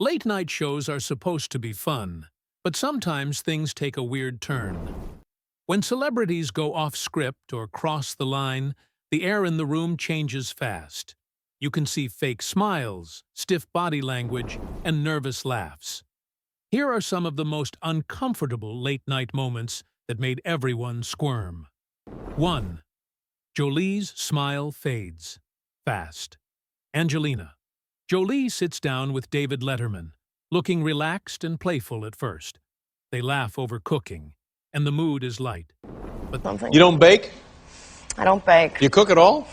Late-night shows are supposed to be fun, but sometimes things take a weird turn. When celebrities go off script or cross the line, the air in the room changes fast. You can see fake smiles, stiff body language, and nervous laughs. Here are some of the most uncomfortable late-night moments that made everyone squirm. 1. Jolie's smile fades. Fast. Angelina. Jolie sits down with David Letterman, looking relaxed and playful at first. They laugh over cooking, and the mood is light. But You don't bake? I don't bake. You cook at all?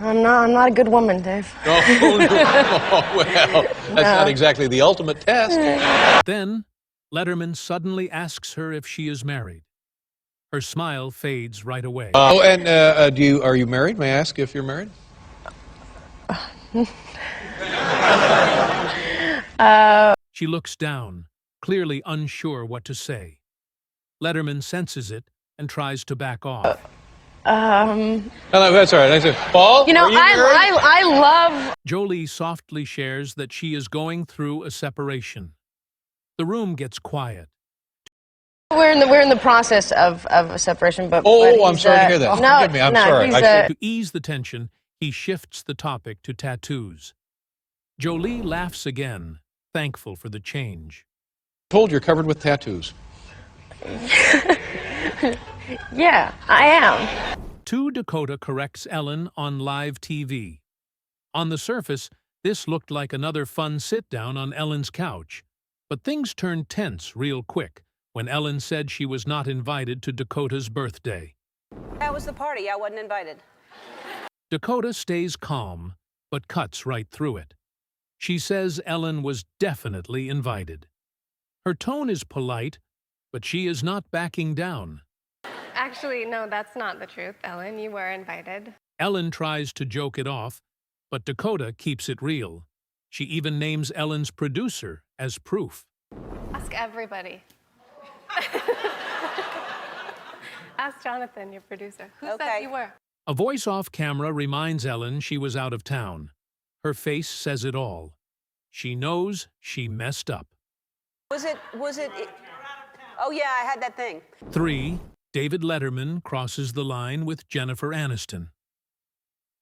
I'm not a good woman, Dave. Oh, no. Well, that's not exactly the ultimate test. Then, Letterman suddenly asks her if she is married. Her smile fades right away. Are you married? May I ask if you're married? She looks down, clearly unsure what to say. Letterman senses it and tries to back off. No, that's all right. I said, Paul, You know, are you married? I love... Jolie softly shares that she is going through a separation. The room gets quiet. We're in the process of a separation, but... Oh, but I'm sorry to hear that. No, Forgive me, I'm no, sorry. he's, To ease the tension, he shifts the topic to tattoos. Jolie laughs again, thankful for the change. Told you're covered with tattoos. Yeah, I am. 2. Dakota corrects Ellen on live TV. On the surface, this looked like another fun sit-down on Ellen's couch. But things turned tense real quick when Ellen said she was not invited to Dakota's birthday. That was the party. I wasn't invited. Dakota stays calm, but cuts right through it. She says Ellen was definitely invited. Her tone is polite, but she is not backing down. Actually, no, that's not the truth, Ellen. You were invited. Ellen tries to joke it off, but Dakota keeps it real. She even names Ellen's producer as proof. Ask everybody. Ask Jonathan, your producer. Who said you were? A voice off camera reminds Ellen she was out of town. Her face says it all. She knows she messed up. Was it? Oh, yeah, I had that thing. 3. David Letterman crosses the line with Jennifer Aniston.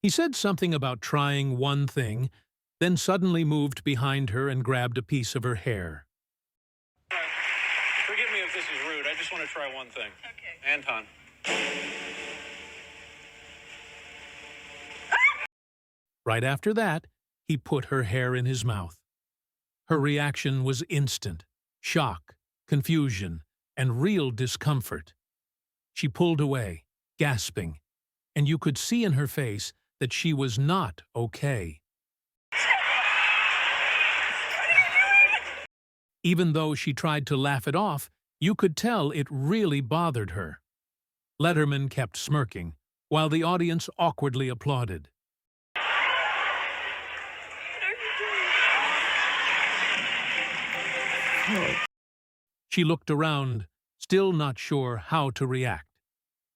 He said something about trying one thing, then suddenly moved behind her and grabbed a piece of her hair. Forgive me if this is rude. I just want to try one thing. Okay. Anton. Right after that, he put her hair in his mouth. Her reaction was instant: shock, confusion, and real discomfort. She pulled away, gasping, and you could see in her face that she was not okay. Even though she tried to laugh it off, you could tell it really bothered her. Letterman kept smirking, while the audience awkwardly applauded. She looked around, still not sure how to react.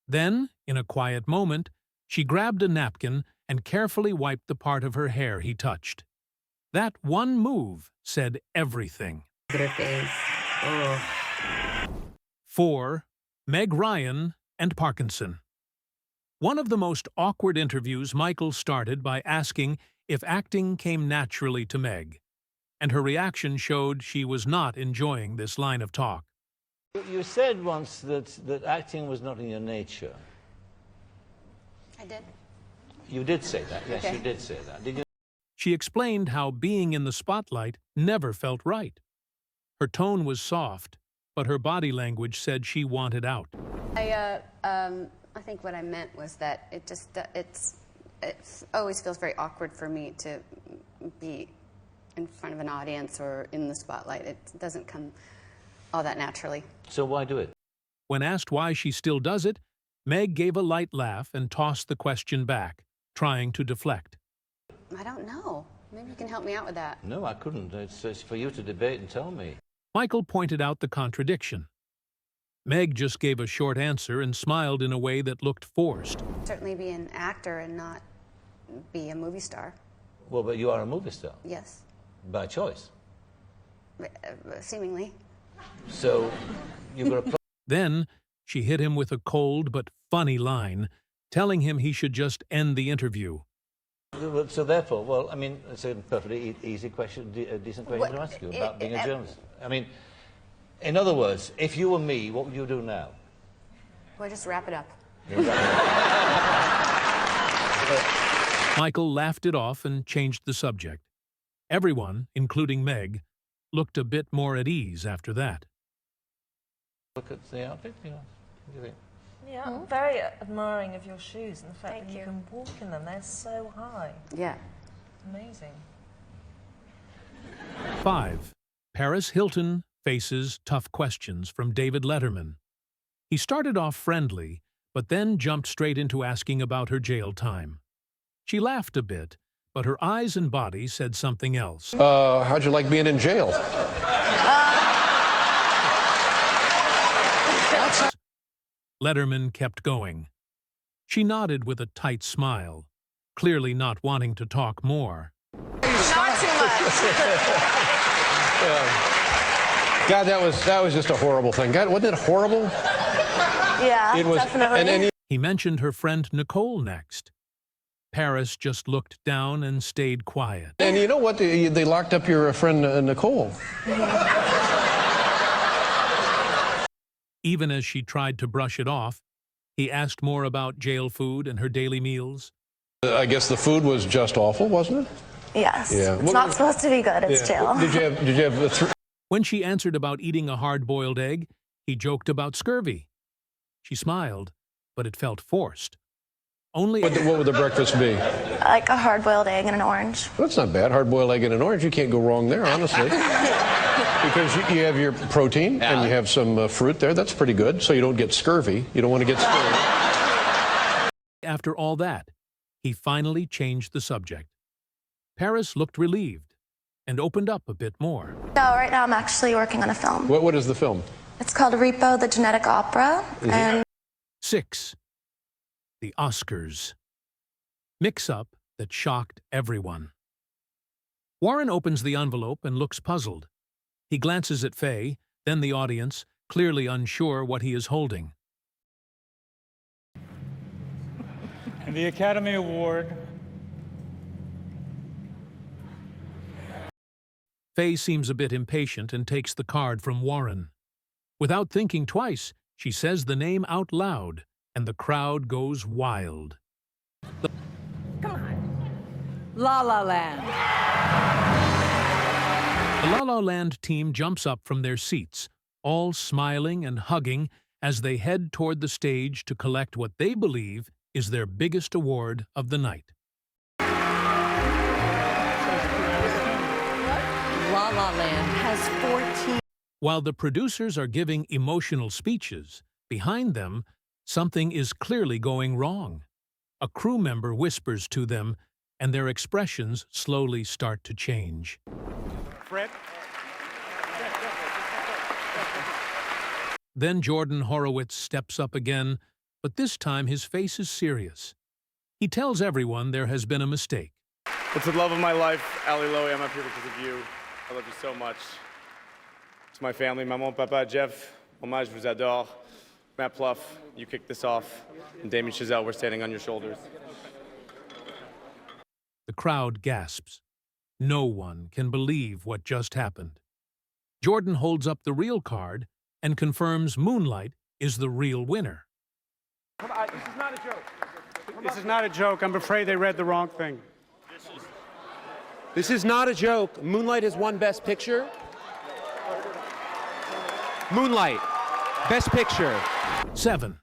Then, in a quiet moment, she grabbed a napkin and carefully wiped the part of her hair he touched. That one move said everything. 4. Meg Ryan and Parkinson. One of the most awkward interviews Michael started by asking if acting came naturally to Meg, and her reaction showed she was not enjoying this line of talk. You said once that acting was not in your nature. I did. You did say that, yes, Okay. you did say that. Did you? She explained how being in the spotlight never felt right. Her tone was soft, but her body language said she wanted out. I think what I meant was that it always feels very awkward for me to be in front of an audience or in the spotlight. It doesn't come all that naturally. So why do it? When asked why she still does it, Meg gave a light laugh and tossed the question back, trying to deflect. I don't know. Maybe you can help me out with that. No, I couldn't. It's for you to debate and tell me. Michael pointed out the contradiction. Meg just gave a short answer and smiled in a way that looked forced. Certainly be an actor and not be a movie star. Well, but you are a movie star. Yes. By choice. seemingly. So you've got to. Then she hit him with a cold but funny line, telling him he should just end the interview. So therefore, well, I mean, it's a perfectly easy question, a decent question to ask you about being a journalist. I mean, in other words, if you were me, what would you do now? Well, just wrap it up. Michael laughed it off and changed the subject. Everyone, including Meg, looked a bit more at ease after that. Look at the outfit, you know. What do you think? Yeah, I'm very admiring of your shoes and the fact that you can walk in them. They're so high. Yeah. Amazing. 5. Paris Hilton faces tough questions from David Letterman. He started off friendly, but then jumped straight into asking about her jail time. She laughed a bit, but her eyes and body said something else. How'd you like being in jail? Letterman kept going. She nodded with a tight smile, clearly not wanting to talk more. Not too much. God, that was just a horrible thing. God, wasn't it horrible? Yeah, It was, definitely. and He mentioned her friend Nicole next. Paris just looked down and stayed quiet. and you know what? They locked up your friend Nicole. Even as she tried to brush it off, he asked more about jail food and her daily meals. I guess the food was just awful, wasn't it? Yes. Yeah. It's not supposed to be good. It's jail. Did you have When she answered about eating a hard-boiled egg, he joked about scurvy. She smiled, but it felt forced. Only what would the breakfast be? Like a hard-boiled egg and an orange. That's not bad. Hard-boiled egg and an orange. You can't go wrong there, honestly. Because you have your protein and you have some fruit there. That's pretty good. So you don't get scurvy. You don't want to get scurvy. after all that, he finally changed the subject. Paris looked relieved and opened up a bit more. No, right now I'm actually working on a film. What is the film? It's called Repo, the Genetic Opera. And 6. The Oscars. Mix-up that shocked everyone. Warren opens the envelope and looks puzzled. He glances at Faye, then the audience, clearly unsure what he is holding. And the Academy Award. Faye seems a bit impatient and takes the card from Warren. Without thinking twice, she says the name out loud, and the crowd goes wild. La La Land. The La La Land team jumps up from their seats, all smiling and hugging as they head toward the stage to collect what they believe is their biggest award of the night. La La Land has 14. While the producers are giving emotional speeches, behind them, something is clearly going wrong. A crew member whispers to them, and their expressions slowly start to change. Fred? Then Jordan Horowitz steps up again, but this time his face is serious. He tells everyone there has been a mistake. It's the love of my life, Ali Lowy. I'm up here because of you. I love you so much. To my family, maman, papa, Jeff, Mama, je vous adore. Matt Pluff, you kicked this off. And Damien Chazelle, we're standing on your shoulders. The crowd gasps. No one can believe what just happened. Jordan holds up the real card and confirms Moonlight is the real winner. This is not a joke. This is not a joke. I'm afraid they read the wrong thing. This is not a joke. Moonlight has won Best Picture. Moonlight, Best Picture. 7.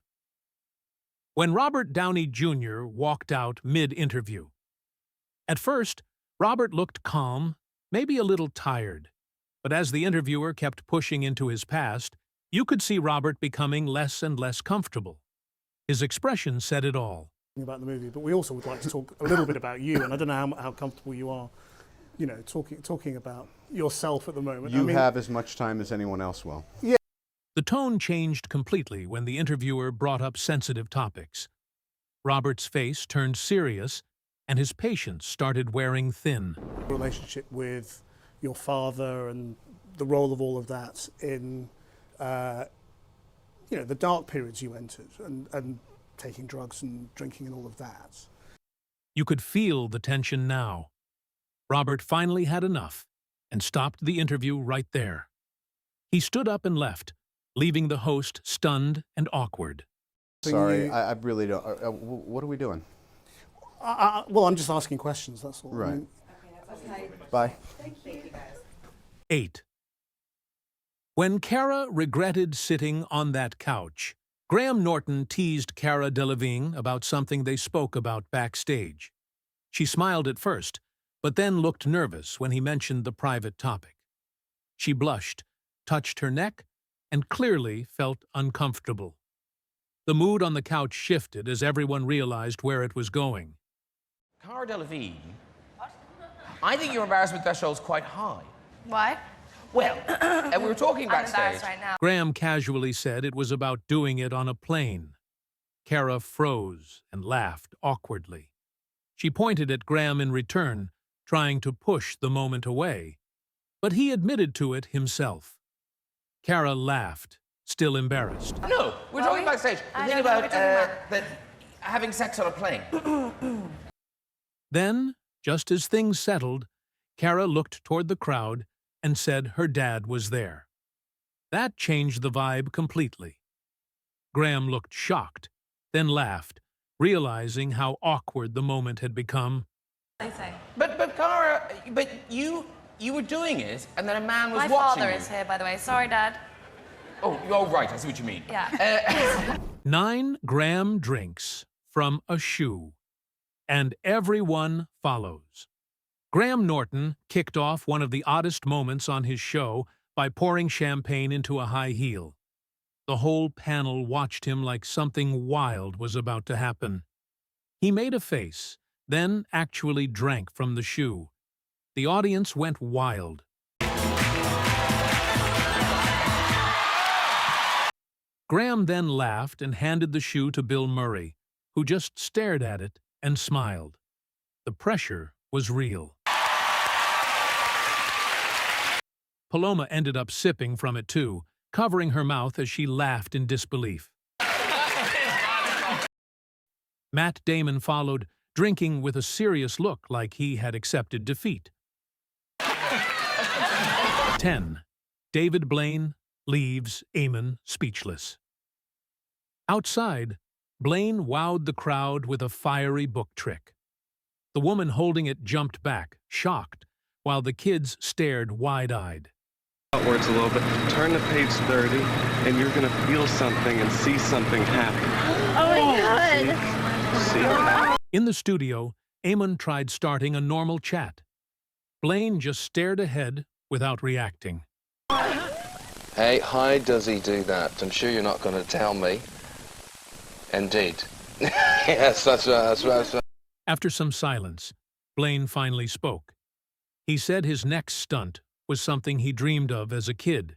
When Robert Downey Jr. walked out mid-interview. At first, Robert looked calm, maybe a little tired. But as the interviewer kept pushing into his past, you could see Robert becoming less and less comfortable. His expression said it all. About the movie, but we also would like to talk a little bit about you, and I don't know how comfortable you are, you know, talking about yourself at the moment. You have as much time as anyone else will. Yeah. The tone changed completely when the interviewer brought up sensitive topics. Robert's face turned serious, and his patience started wearing thin. Relationship with your father and the role of all of that in, the dark periods you entered and taking drugs and drinking and all of that. You could feel the tension now. Robert finally had enough and stopped the interview right there. He stood up and left, leaving the host stunned and awkward. Sorry, I really don't. What are we doing? Well, I'm just asking questions, that's all. Right. I mean, Okay. Bye. Thank you, guys. 8. When Cara regretted sitting on that couch, Graham Norton teased Cara Delevingne about something they spoke about backstage. She smiled at first, but then looked nervous when he mentioned the private topic. She blushed, touched her neck, and clearly felt uncomfortable. The mood on the couch shifted as everyone realized where it was going. Cara Delevingne, I think your embarrassment threshold's quite high. Why? Well, and we were talking I'm backstage. embarrassed right now. Graham casually said it was about doing it on a plane. Cara froze and laughed awkwardly. She pointed at Graham in return, trying to push the moment away, but he admitted to it himself. Cara laughed, still embarrassed. No, we're talking backstage. The thing about having sex on a plane. Then, just as things settled, Cara looked toward the crowd and said her dad was there. That changed the vibe completely. Graham looked shocked, then laughed, realizing how awkward the moment had become. But Cara, you were doing it, and then a man was My watching father you. is here, by the way. Sorry, Dad. Oh, right, I see what you mean. Yeah. 9 Graham drinks from a shoe, and everyone follows. Graham Norton kicked off one of the oddest moments on his show by pouring champagne into a high heel. The whole panel watched him like something wild was about to happen. He made a face, then actually drank from the shoe. The audience went wild. Graham then laughed and handed the shoe to Bill Murray, who just stared at it and smiled. The pressure was real. Paloma ended up sipping from it too, covering her mouth as she laughed in disbelief. Matt Damon followed, drinking with a serious look like he had accepted defeat. 10. David Blaine leaves Eamon speechless. Outside, Blaine wowed the crowd with a fiery book trick. The woman holding it jumped back, shocked, while the kids stared wide-eyed. Outwards a little bit. Turn to page 30, and you're going to feel something and see something happen. Oh my God. See? In the studio, Eamon tried starting a normal chat. Blaine just stared ahead without reacting. Hey, how does he do that? I'm sure you're not going to tell me. Indeed. Yes, that's right. After some silence, Blaine finally spoke. He said his next stunt was something he dreamed of as a kid.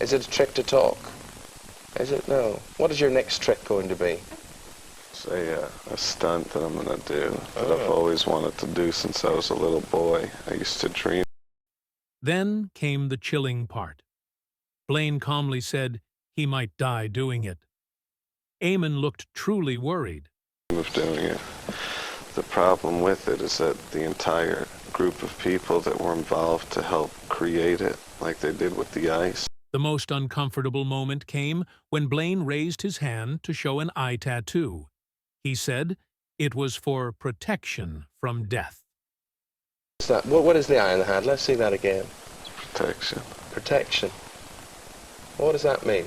Is it a trick to talk? Is it? No. What is your next trick going to be? Say a stunt that I'm going to do that I've always wanted to do since I was a little boy. I used to dream. Then came the chilling part. Blaine calmly said he might die doing it. Eamon looked truly worried. Of doing it. The problem with it is that the entire group of people that were involved to help create it, like they did with the ice. The most uncomfortable moment came when Blaine raised his hand to show an eye tattoo. He said it was for protection from death. What is the eye in the hand? Let's see that again. Protection. Protection. What does that mean?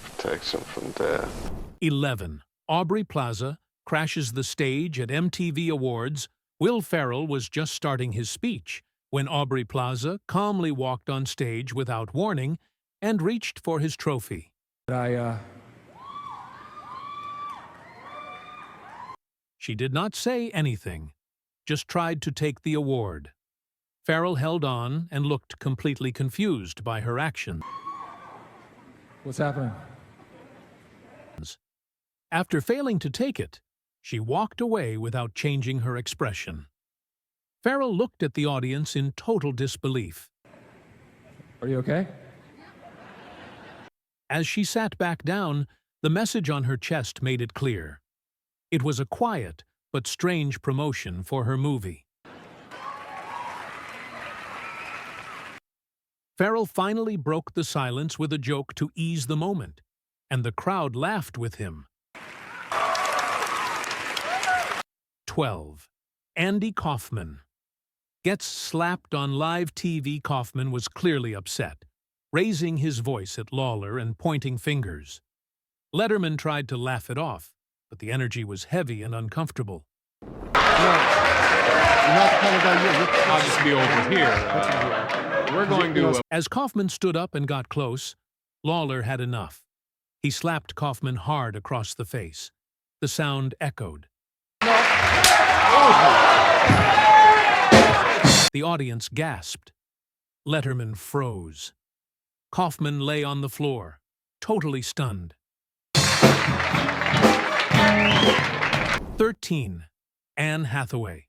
Protection from death. 11. Aubrey Plaza crashes the stage at MTV Awards. Will Ferrell was just starting his speech when Aubrey Plaza calmly walked on stage without warning and reached for his trophy. She did not say anything, just tried to take the award. Ferrell held on and looked completely confused by her action. What's happening? After failing to take it, she walked away without changing her expression. Ferrell looked at the audience in total disbelief. Are you okay? As she sat back down, the message on her chest made it clear. It was a quiet but strange promotion for her movie. Farrell finally broke the silence with a joke to ease the moment, and the crowd laughed with him. 12. Andy Kaufman. Gets slapped on live TV. Kaufman was clearly upset, raising his voice at Lawler and pointing fingers. Letterman tried to laugh it off, but the energy was heavy and uncomfortable. I'll just be over here. We're going to... As Kaufman stood up and got close, Lawler had enough. He slapped Kaufman hard across the face. The sound echoed. The audience gasped. Letterman froze. Kaufman lay on the floor, totally stunned. 13. Anne Hathaway.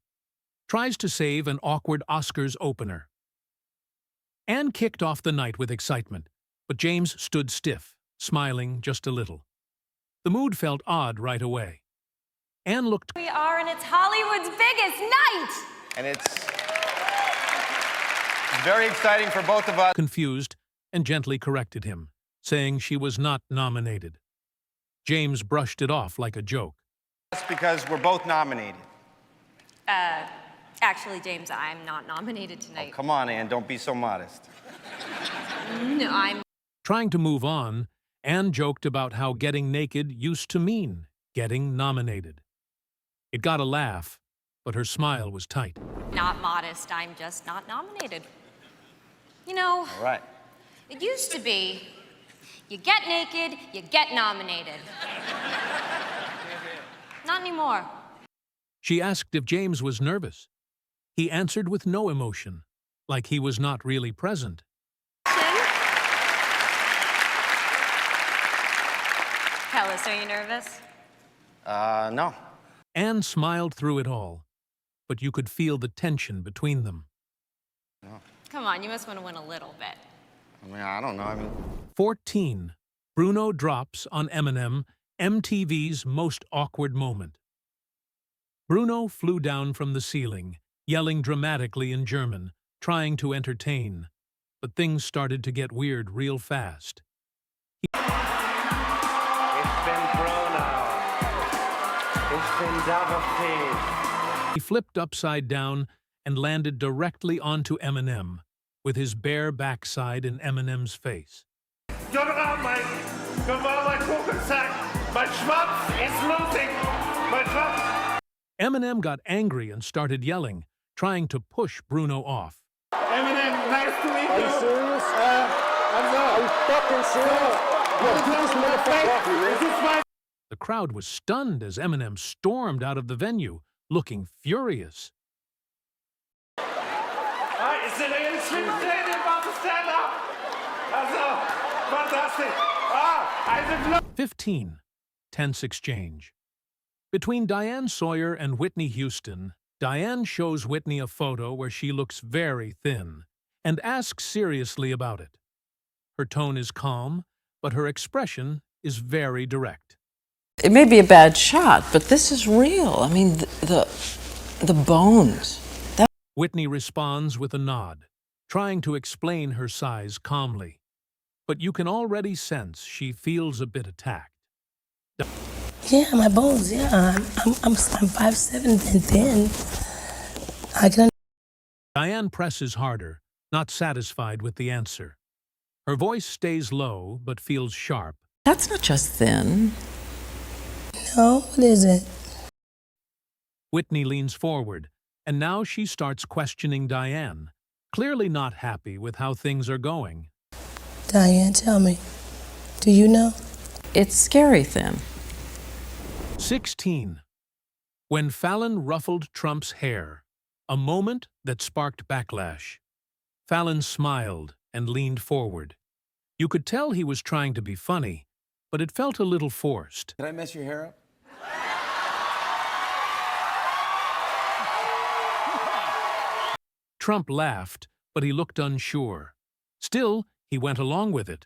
Tries to save an awkward Oscars opener. Anne kicked off the night with excitement, but James stood stiff, smiling just a little. The mood felt odd right away. Anne looked... We are, and it's Hollywood's biggest night! And it's very exciting for both of us. Confused and gently corrected him, saying she was not nominated. James brushed it off like a joke. That's because we're both nominated. Actually, James, I'm not nominated tonight. Oh, come on, Anne, don't be so modest. No, I'm... Trying to move on, Anne joked about how getting naked used to mean getting nominated. It got a laugh, but her smile was tight. Not modest, I'm just not nominated. You know, All right. it used to be, you get naked, you get nominated. Not anymore. She asked if James was nervous. He answered with no emotion, like he was not really present. Tell us, are you nervous? No. Anne smiled through it all, but you could feel the tension between them. No. Come on, you must want to win a little bit. I mean, I don't know. 14. Bruno drops on Eminem, MTV's most awkward moment. Bruno flew down from the ceiling, yelling dramatically in German, trying to entertain. But things started to get weird real fast. Ich bin Bruno. Ich bin David. He flipped upside down and landed directly onto Eminem, with his bare backside in Eminem's face. Mein Kuchensack. Mein Schwanz is losing. Mein Schwanz. Eminem got angry and started yelling, trying to push Bruno off. Eminem, nice to meet you. Are you serious? I'm not. Are you fucking serious? The crowd was stunned as Eminem stormed out of the venue, looking furious. Is it a Schwimmtraining about to stand up? Also, fantastic. 15. Tense exchange. Between Diane Sawyer and Whitney Houston, Diane shows Whitney a photo where she looks very thin and asks seriously about it. Her tone is calm, but her expression is very direct. It may be a bad shot, but this is real. I mean, the bones. Whitney responds with a nod, trying to explain her size calmly. But you can already sense she feels a bit attacked. Yeah, my bones, yeah. I'm 5'7" and thin. I can... Diane presses harder, not satisfied with the answer. Her voice stays low, but feels sharp. That's not just thin. No, what is it? Whitney leans forward, and now she starts questioning Diane, clearly not happy with how things are going. Diane, tell me, do you know? It's scary thin. 16. When Fallon ruffled Trump's hair, a moment that sparked backlash. Fallon smiled and leaned forward. You could tell he was trying to be funny, but it felt a little forced. Did I mess your hair up? Trump laughed, but he looked unsure. Still, he went along with it.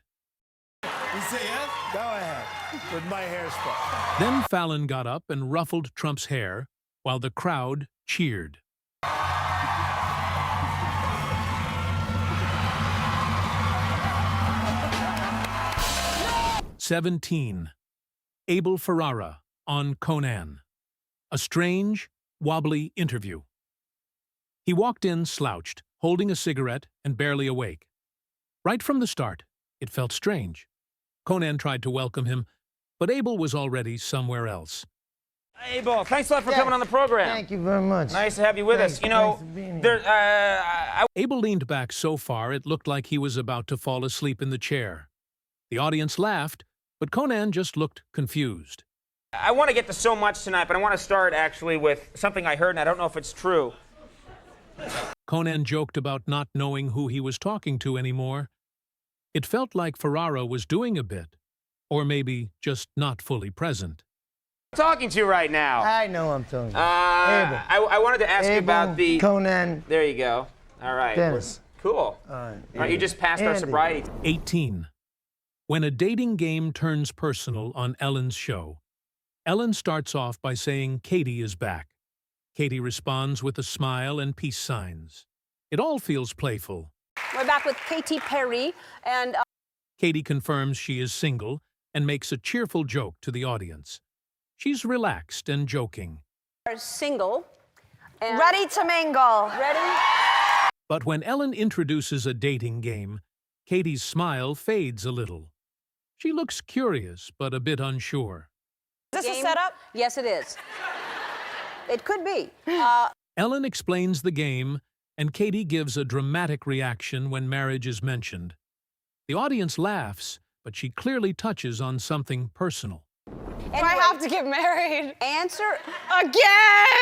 You say yes? Go ahead. With my hairspray. Then Fallon got up and ruffled Trump's hair while the crowd cheered. No! 17. Abel Ferrara on Conan. A strange, wobbly interview. He walked in slouched, holding a cigarette and barely awake. Right from the start, it felt strange. Conan tried to welcome him, but Abel was already somewhere else. Abel, thanks a lot for coming on the program. Thank you very much. Nice to have you with us. You know, Abel leaned back so far it looked like he was about to fall asleep in the chair. The audience laughed, but Conan just looked confused. I want to get to so much tonight, but I want to start actually with something I heard, and I don't know if it's true. Conan joked about not knowing who he was talking to anymore. It felt like Ferrara was doing a bit, or maybe just not fully present. Talking to you right now. I know I'm talking. Abel. I wanted to ask you about the... Conan. There you go. All right. Dennis. Cool. All right. All right, you just passed our sobriety. 18. When a dating game turns personal on Ellen's show, Ellen starts off by saying Katie is back. Katie responds with a smile and peace signs. It all feels playful. We're back with Katy Perry, and... Katie confirms she is single and makes a cheerful joke to the audience. She's relaxed and joking. Are single. And ready to mingle. Ready? But when Ellen introduces a dating game, Katie's smile fades a little. She looks curious, but a bit unsure. Is this a setup? Yes, it is. It could be. Ellen explains the game, and Katie gives a dramatic reaction when marriage is mentioned. The audience laughs, but she clearly touches on something personal. Anyway, do I have to get married? Answer again!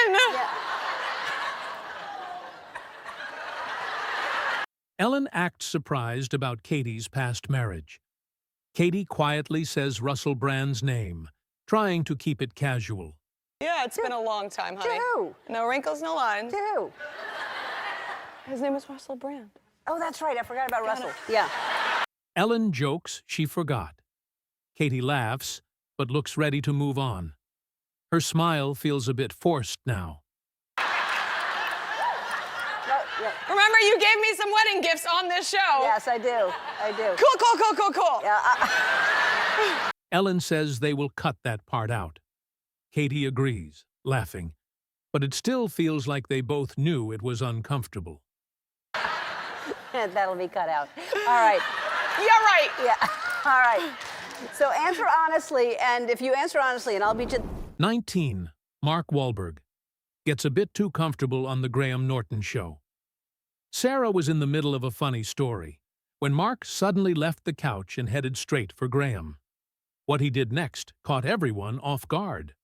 Yeah. Ellen acts surprised about Katie's past marriage. Katie quietly says Russell Brand's name, trying to keep it casual. Yeah, it's been a long time, honey. To who? No wrinkles, no lines. To who? His name is Russell Brand. Oh, that's right. I forgot about Russell. Yeah. Ellen jokes she forgot. Katie laughs, but looks ready to move on. Her smile feels a bit forced now. Remember, you gave me some wedding gifts on this show. Yes, I do. I do. Cool. Yeah, Ellen says they will cut that part out. Katie agrees, laughing. But it still feels like they both knew it was uncomfortable. That'll be cut out. All right. You're right. Yeah. All right. So answer honestly, and if you answer honestly, and I'll be just... 19. Mark Wahlberg gets a bit too comfortable on the Graham Norton show. Sarah was in the middle of a funny story when Mark suddenly left the couch and headed straight for Graham. What he did next caught everyone off guard.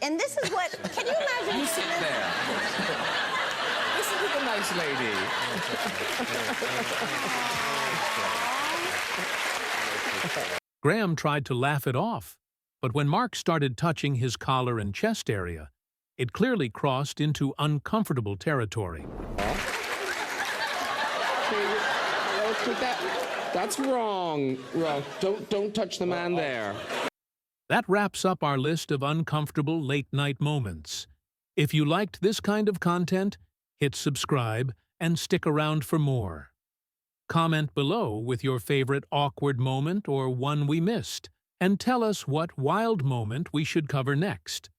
And this is what... Can you imagine... You sit there. Listen to the nice lady. Graham tried to laugh it off, but when Mark started touching his collar and chest area, it clearly crossed into uncomfortable territory. That's wrong. Don't touch the man there. That wraps up our list of uncomfortable late-night moments. If you liked this kind of content, hit subscribe and stick around for more. Comment below with your favorite awkward moment or one we missed, and tell us what wild moment we should cover next.